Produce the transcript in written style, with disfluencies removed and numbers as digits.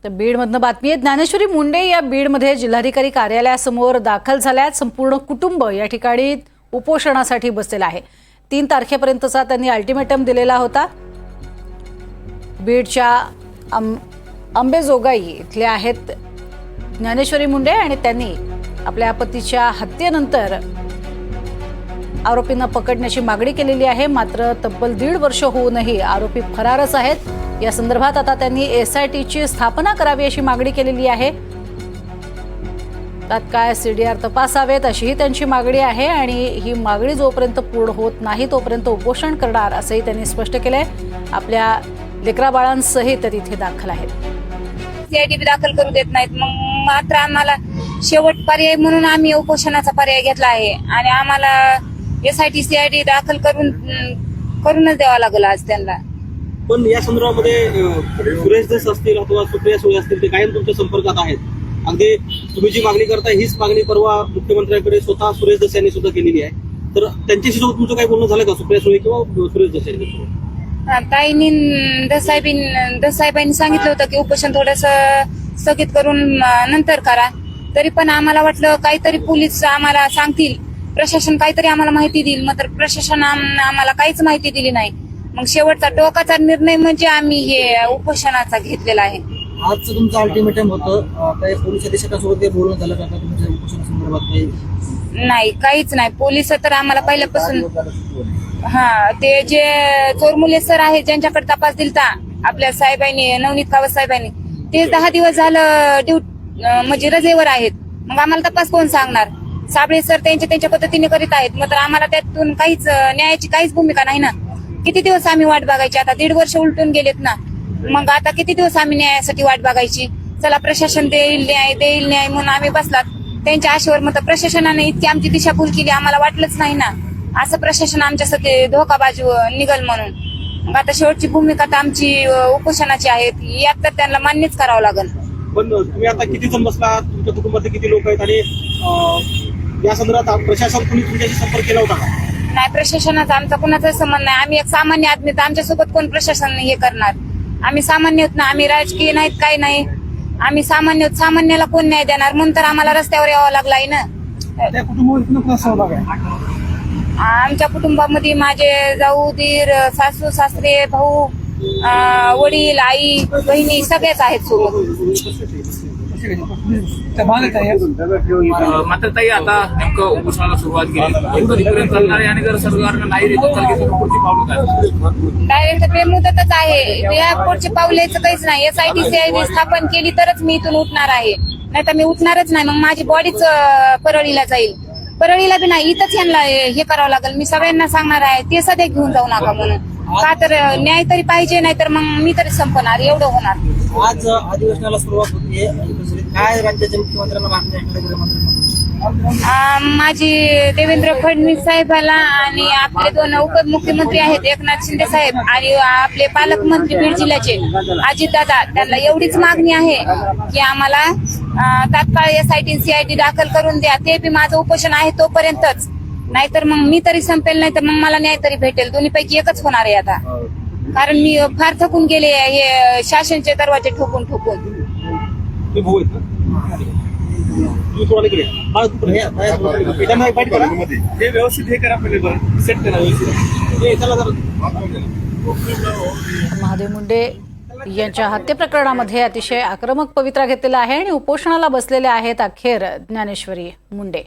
तर बीडमधनं बातमी आहे। ज्ञानेश्वरी मुंडे या बीडमध्ये जिल्हाधिकारी कार्यालयासमोर दाखल झाल्यात। संपूर्ण कुटुंब या ठिकाणी उपोषणासाठी बसलेलं आहे। 3 तारखेपर्यंतचा त्यांनी अल्टिमेटम दिलेला होता। बीडच्या अंबेजोगाई इथले आहेत ज्ञानेश्वरी मुंडे आणि त्यांनी आपल्या पतीच्या हत्येनंतर आरोपींना पकडण्याची मागणी केलेली आहे। मात्र तब्बल 1.5 वर्ष होऊनही आरोपी फरारच आहेत। या संदर्भात आता त्यांनी एसआयटीची स्थापना करावी अशी मागणी केलेली आहे। तात्काळ सीडीआर तपासावेत अशीही त्यांची मागणी आहे आणि ही मागणी जोपर्यंत पूर्ण होत नाही तोपर्यंत उपोषण करणार असंही त्यांनी स्पष्ट केलंय। आपल्या लेकराबाळांसहित तिथे दाखल आहेत। सीआयडी दाखल करू देत नाहीत। मग मात्र आम्हाला शेवट पर्याय म्हणून आम्ही उपोषणाचा पर्याय घेतला आहे आणि आम्हाला एसआयटी सीआयडी दाखल करूनच द्यावा लागला आज त्यांना। पण या संदर्भामध्ये सुरेश दस असतील अथवा सुप्रिया सुळे असतील ते कायम तुमच्या संपर्कात आहेत। अगदी तुम्ही जी मागणी करताय हीच मागणी परवा मुख्यमंत्र्यांकडे स्वतः सुरेश दस यांनी सुद्धा केलेली आहे। तर त्यांच्याशी सोबत तुमचं काही बोलणं झालं का सुप्रिया सुळे किंवा सुरेश दस यांच्यासोबत? ताईंनी दसाहेबांनी सांगितलं होतं की उपोषण थोडस स्थगित करून नंतर करा। तरी पण आम्हाला वाटलं काहीतरी पोलीस आम्हाला सांगतील, प्रशासन काहीतरी आम्हाला माहिती देईल। मात्र प्रशासन आम्हाला काहीच माहिती दिली नाही। मग शेवटचा टोकाचा निर्णय म्हणजे आम्ही हे उपोषणाचा घेतलेला आहे। आजचं तुमचं अल्टिमेटम होतं, काही पोलीस अधीक्षकांसोबत काही बोलणं झालं का तुमच्या उपोषणासंदर्भात? काही नाही, काहीच नाही। पोलिस तर आम्हाला पहिल्यापासून ते जे चोरमुले सर आहेत ज्यांच्याकडे तपास दिलता आपल्या साहेबांनी, नवनीत कावत साहेबांनी, ते 10 दिवस झालं म्हणजे रजेवर आहेत। मग आम्हाला तपास कोण सांगणार? साबळे सर त्यांच्या पद्धतीने करीत आहेत। मात्र आम्हाला त्यातून काहीच न्यायाची काहीच भूमिका नाही ना। किती दिवस आम्ही वाट बघायची? आता 1.5 वर्ष उलटून गेलेत ना। मग आता किती दिवस आम्ही न्यायासाठी वाट बघायची? चला प्रशासन देईल न्याय म्हणून आम्ही बसलात त्यांच्या आशेवर। मग प्रशासनाने इतकी आमची दिशाभूल केली, आम्हाला वाटलंच नाही ना असं प्रशासन आमच्यासाठी धोकाबाजू निघल म्हणून। मग आता शेवटची भूमिका तर आमची उपोषणाची आहे, यात तर त्यांना मान्यच करावं लागेल। पण तुम्ही आता किती जण बसला, तुमच्या कुटुंबातले किती लोक आहेत आणि या संदर्भात प्रशासन कोणी तुमच्याशी संपर्क केला होता का? नाही, प्रशासनाचा आमचा कोणाचा संबंध नाही। आम्ही एक सामान्य आदमी, तर आमच्यासोबत कोण प्रशासन हे करणार? आम्ही सामान्य होत ना, आम्ही राजकीय नाहीत, काही नाही। आम्ही सामान्य होत, सामान्याला कोण न्याय देणार? म्हणून तर आम्हाला रस्त्यावर यावं लागलाय ना। आमच्या कुटुंबामध्ये माझे जाऊ, दीर, सासू, सासरे, भाऊ, वडील, आई, बहिणी सगळेच आहेत सोबत। मात्र ताई आता नेमकं उपोषणाला सुरुवात केली, कधीपर्यंत चालणार आहे आणि जर सरकारनं नाही रिझल्ट चालली तर पुढची पावलं काय? डायरेक्ट बेमुदतच आहे। या पुढचे पावलायचं काहीच नाही। एसआयटी सीआयडी स्थापन केली तरच मी इथून उठणार आहे, नाही तर मी उठणारच नाही। मग माझी बॉडीच परळीला जाईल। परळीला बी नाही, इथंच यांना हे करावं लागेल। मी सगळ्यांना सांगणार आहे ते सध्या घेऊन जाऊ नका म्हणून। का तर न्याय तरी पाहिजे, नाही तर मग मी तरी संपणार, एवढं होणार। आज अधिवेशनाला सुरुवात होतीये, काय राज्याच्या मुख्यमंत्र्यांना मागणी आहे गृहमंत्र्यांना? माझी देवेंद्र फडणवीस साहेबाला आणि आपले 2 उपमुख्यमंत्री आहेत एकनाथ शिंदे साहेब आणि आपले पालकमंत्री बीड जिल्ह्याचे अजितदादा, त्यांना एवढीच मागणी आहे की आम्हाला तात्काळ एसआयटी सीआयडी दाखल करून द्या। ते बी माझं उपोषण आहे तोपर्यंतच, नाहीतर मग मी तरी संपेल, नाही तर मग मला न्याय तरी भेटेल। दोन्हीपैकी एकच होणार आहे आता, कारण मी फार थकून गेले हे शासनचे दरवाजे ठोकून। व्यवस्थित हे करा, पहिले सेट करा महादेव मुंडे यांच्या हत्ये प्रकरणामध्ये अतिशय आक्रमक पवित्रा घेतलेला आहे आणि उपोषणाला बसलेले आहेत अखेर ज्ञानेश्वरी मुंडे।